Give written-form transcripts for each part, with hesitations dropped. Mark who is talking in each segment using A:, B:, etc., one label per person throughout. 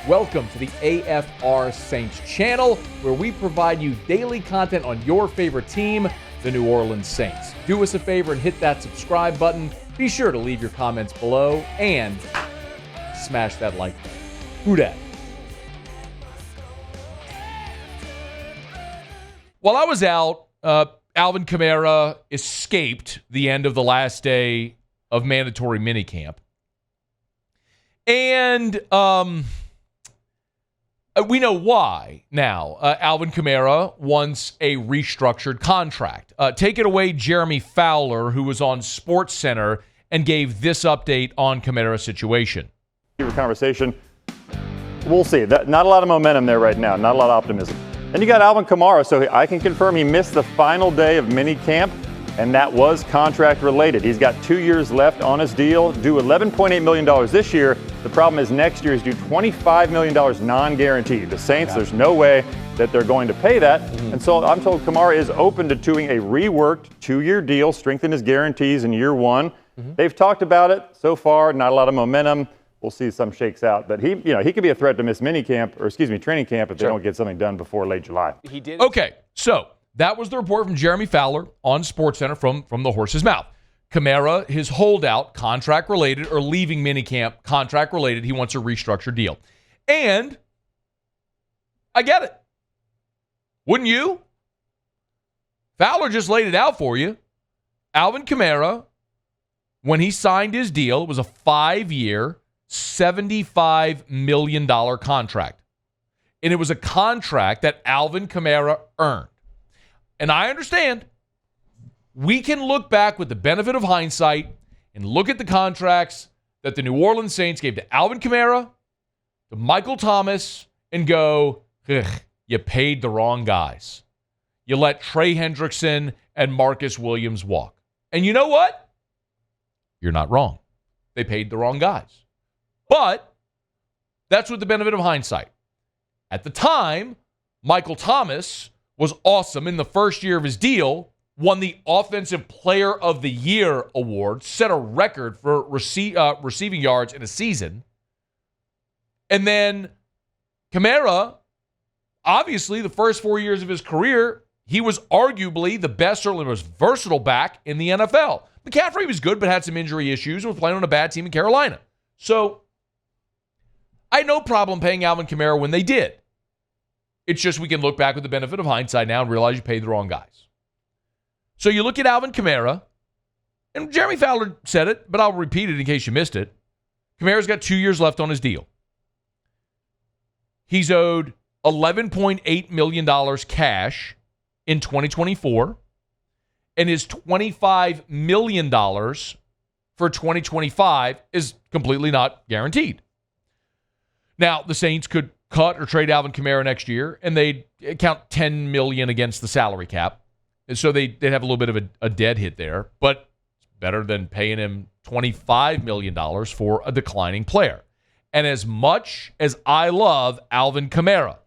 A: Welcome to the AFR Saints channel, where we provide you daily content on your favorite team, the New Orleans Saints. Do us a favor and hit that subscribe button. Be sure to leave your comments below and smash that like button. Who dat? While I was out, Alvin Kamara escaped the end of the last day of mandatory minicamp. And we know why now. Alvin Kamara wants a restructured contract. Take it away, Jeremy Fowler, who was on SportsCenter and gave this update on Kamara's situation.
B: Conversation. We'll see. Not a lot of momentum there right now. Not a lot of optimism. Then you got Alvin Kamara, so I can confirm he missed the final day of minicamp, and that was contract related. He's got 2 years left on his deal, due $11.8 million this year. The problem is next year is due $25 million non-guaranteed. The Saints, there's no way that they're going to pay that. And so I'm told Kamara is open to doing a reworked 2-year deal, strengthen his guarantees in year one. They've talked about it so far, not a lot of momentum. We'll see some shakes out, but he could be a threat to miss training camp if they don't get something done before late July.
A: He did. Okay, so that was the report from Jeremy Fowler on SportsCenter from the horse's mouth. Kamara, his holdout, contract related, or leaving minicamp, contract related. He wants a restructured deal, and I get it. Wouldn't you? Fowler just laid it out for you. Alvin Kamara, when he signed his deal, it was a 5-year. $75 million contract. And it was a contract that Alvin Kamara earned. And I understand we can look back with the benefit of hindsight and look at the contracts that the New Orleans Saints gave to Alvin Kamara, to Michael Thomas, and go, you paid the wrong guys. You let Trey Hendrickson and Marcus Williams walk. And you know what? You're not wrong. They paid the wrong guys. But that's with the benefit of hindsight. At the time, Michael Thomas was awesome in the first year of his deal, won the Offensive Player of the Year award, set a record for receiving yards in a season. And then Kamara, obviously the first 4 years of his career, he was arguably the best, certainly most versatile back in the NFL. McCaffrey was good, but had some injury issues and was playing on a bad team in Carolina. So I had no problem paying Alvin Kamara when they did. It's just we can look back with the benefit of hindsight now and realize you paid the wrong guys. So you look at Alvin Kamara, and Jeremy Fowler said it, but I'll repeat it in case you missed it. Kamara's got 2 years left on his deal. He's owed $11.8 million cash in 2024, and his $25 million for 2025 is completely not guaranteed. Now, the Saints could cut or trade Alvin Kamara next year, and they'd count $10 million against the salary cap. And so they'd have a little bit of a dead hit there, but it's better than paying him $25 million for a declining player. And as much as I love Alvin Kamara,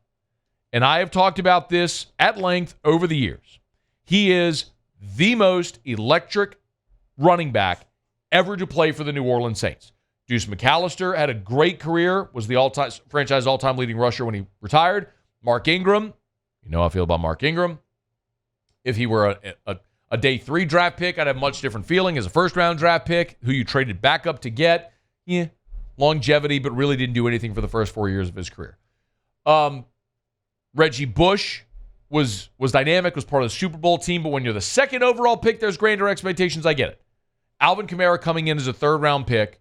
A: and I have talked about this at length over the years, he is the most electric running back ever to play for the New Orleans Saints. Deuce McAllister had a great career, was the franchise all-time leading rusher when he retired. Mark Ingram, you know how I feel about Mark Ingram. If he were a day 3 draft pick, I'd have a much different feeling. As a first-round draft pick, who you traded back up to get, longevity, but really didn't do anything for the first 4 years of his career. Reggie Bush was dynamic, was part of the Super Bowl team, but when you're the second overall pick, there's grander expectations. I get it. Alvin Kamara coming in as a third-round pick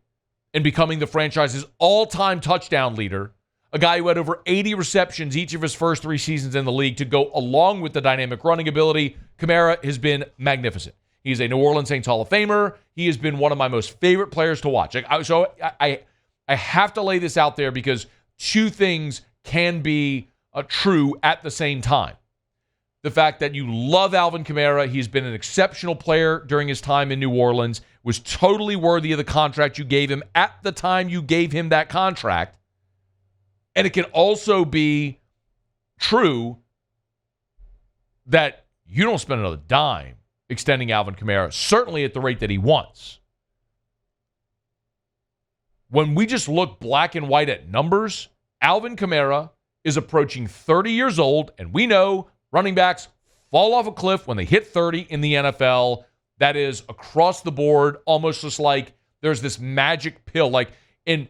A: and becoming the franchise's all-time touchdown leader, a guy who had over 80 receptions each of his first 3 seasons in the league to go along with the dynamic running ability. Kamara has been magnificent. He's a New Orleans Saints Hall of Famer. He has been one of my most favorite players to watch. I have to lay this out there because two things can be true at the same time. The fact that you love Alvin Kamara, he's been an exceptional player during his time in New Orleans, was totally worthy of the contract you gave him at the time you gave him that contract. And it can also be true that you don't spend another dime extending Alvin Kamara, certainly at the rate that he wants. When we just look black and white at numbers, Alvin Kamara is approaching 30 years old, and we know running backs fall off a cliff when they hit 30 in the NFL. That is across the board, almost just like there's this magic pill. Like in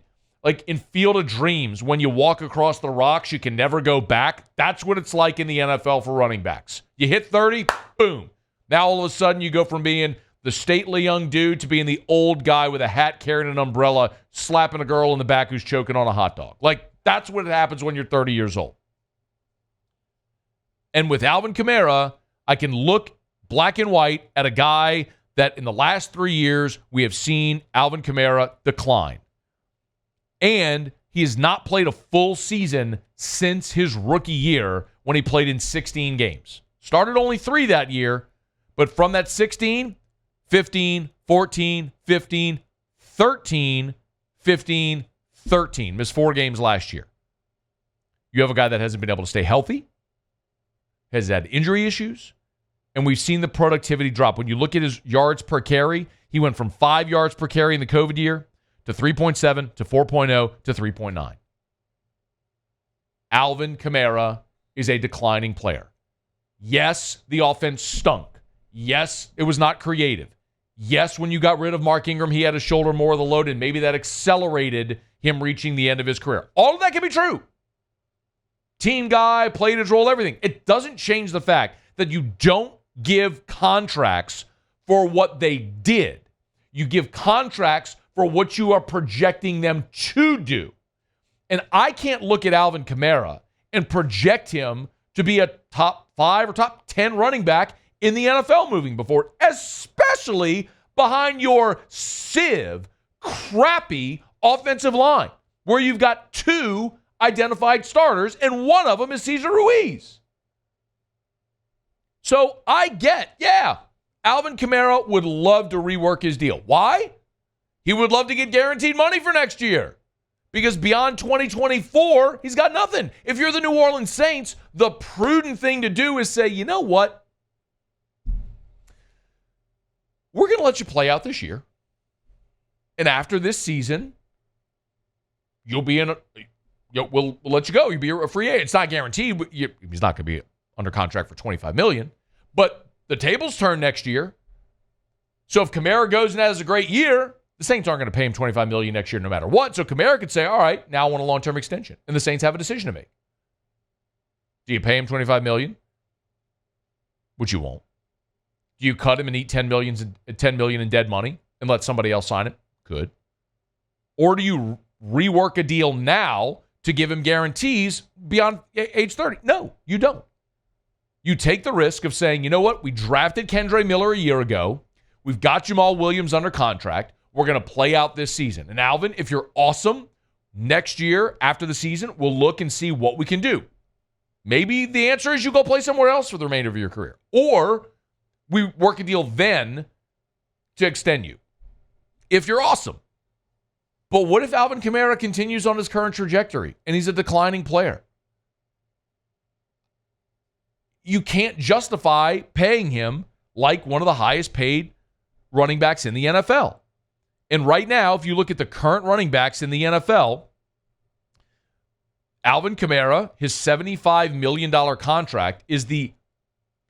A: Field of Dreams, when you walk across the rocks, you can never go back. That's what it's like in the NFL for running backs. You hit 30, boom. Now all of a sudden you go from being the stately young dude to being the old guy with a hat carrying an umbrella, slapping a girl in the back who's choking on a hot dog. Like, that's what happens when you're 30 years old. And with Alvin Kamara, I can look black and white at a guy that in the last 3 years we have seen Alvin Kamara decline. And he has not played a full season since his rookie year when he played in 16 games. Started only 3 that year, but from that 16, 15, 14, 15, 13, 15, 13. Missed 4 games last year. You have a guy that hasn't been able to stay healthy, has had injury issues, and we've seen the productivity drop. When you look at his yards per carry, he went from 5 yards per carry in the COVID year to 3.7 to 4.0 to 3.9. Alvin Kamara is a declining player. Yes, the offense stunk. Yes, it was not creative. Yes, when you got rid of Mark Ingram, he had to shoulder more of the load, and maybe that accelerated him reaching the end of his career. All of that can be true. Team guy, played his role, everything. It doesn't change the fact that you don't give contracts for what they did. You give contracts for what you are projecting them to do. And I can't look at Alvin Kamara and project him to be a top 5 or top 10 running back in the NFL moving forward, especially behind your crappy offensive line, where you've got 2 identified starters, and one of them is Cesar Ruiz. So I get, Alvin Kamara would love to rework his deal. Why? He would love to get guaranteed money for next year. Because beyond 2024, he's got nothing. If you're the New Orleans Saints, the prudent thing to do is say, you know what? We're going to let you play out this year. And after this season, you'll be in we'll let you go. You'll be a free agent. It's not guaranteed. But he's not going to be under contract for $25 million. But the tables turn next year. So if Kamara goes and has a great year, the Saints aren't going to pay him $25 million next year no matter what. So Kamara could say, all right, now I want a long-term extension. And the Saints have a decision to make. Do you pay him $25 million? Which you won't. Do you cut him and eat $10 million in dead money and let somebody else sign it? Could. Or do you rework a deal now to give him guarantees beyond age 30? No, you don't. You take the risk of saying, you know what? We drafted Kendre Miller a year ago. We've got Jamal Williams under contract. We're going to play out this season. And Alvin, if you're awesome, next year after the season, we'll look and see what we can do. Maybe the answer is you go play somewhere else for the remainder of your career. Or we work a deal then to extend you. If you're awesome. But what if Alvin Kamara continues on his current trajectory and he's a declining player? You can't justify paying him like one of the highest paid running backs in the NFL. And right now, if you look at the current running backs in the NFL, Alvin Kamara, his $75 million contract is the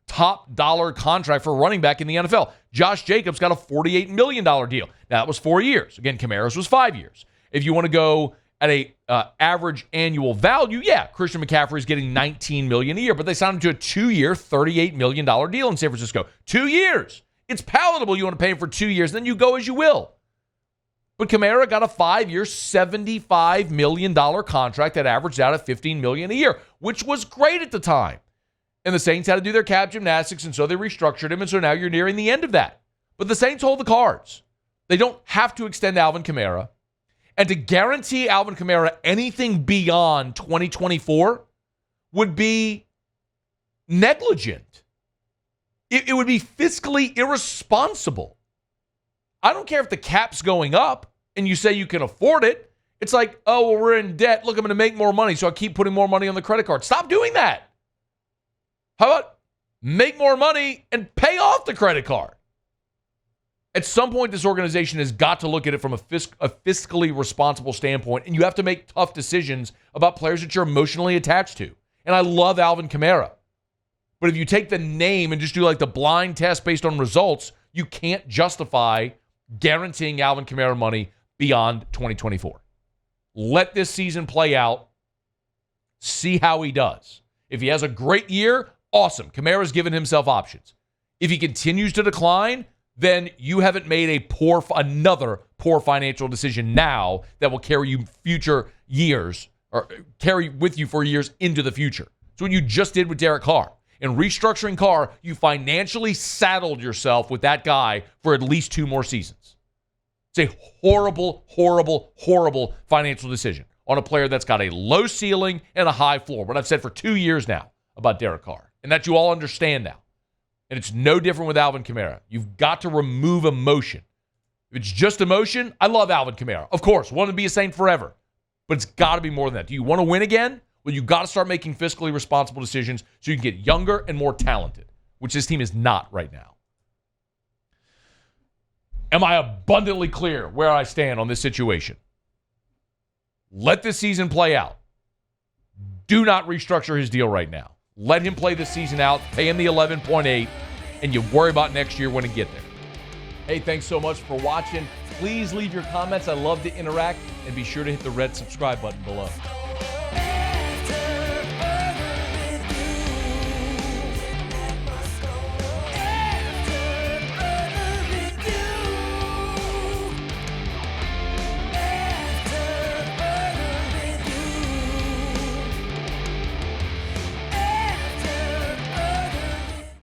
A: top dollar contract for a running back in the NFL. Josh Jacobs got a $48 million deal. Now, that was 4 years. Again, Kamara's was 5 years. If you want to go at a average annual value, Christian McCaffrey is getting $19 million a year, but they signed him to a 2-year, $38 million deal in San Francisco. 2 years. It's palatable. You want to pay him for 2 years, then you go as you will. But Kamara got a 5-year, $75 million contract that averaged out at $15 million a year, which was great at the time. And the Saints had to do their cap gymnastics, and so they restructured him, and so now you're nearing the end of that. But the Saints hold the cards. They don't have to extend Alvin Kamara. And to guarantee Alvin Kamara anything beyond 2024 would be negligent. It would be fiscally irresponsible. I don't care if the cap's going up and you say you can afford it. It's like, oh, well, we're in debt. Look, I'm going to make more money, so I keep putting more money on the credit card. Stop doing that. How about make more money and pay off the credit card? At some point, this organization has got to look at it from a fiscally responsible standpoint, and you have to make tough decisions about players that you're emotionally attached to. And I love Alvin Kamara. But if you take the name and just do like the blind test based on results, you can't justify guaranteeing Alvin Kamara money beyond 2024. Let this season play out. See how he does. If he has a great year, awesome. Kamara's given himself options. If he continues to decline, then you haven't made another poor financial decision now that will carry you future years or carry with you for years into the future. It's what you just did with Derek Carr. In restructuring Carr, you financially saddled yourself with that guy for at least 2 more seasons. It's a horrible, horrible, horrible financial decision on a player that's got a low ceiling and a high floor. What I've said for 2 years now about Derek Carr, and that you all understand now. And it's no different with Alvin Kamara. You've got to remove emotion. If it's just emotion, I love Alvin Kamara. Of course, want to be a Saint forever. But it's got to be more than that. Do you want to win again? Well, you've got to start making fiscally responsible decisions so you can get younger and more talented, which this team is not right now. Am I abundantly clear where I stand on this situation? Let this season play out. Do not restructure his deal right now. Let him play this season out, pay him the 11.8, and you worry about next year when it get there. Hey, thanks so much for watching. Please leave your comments. I love to interact, and be sure to hit the red subscribe button below.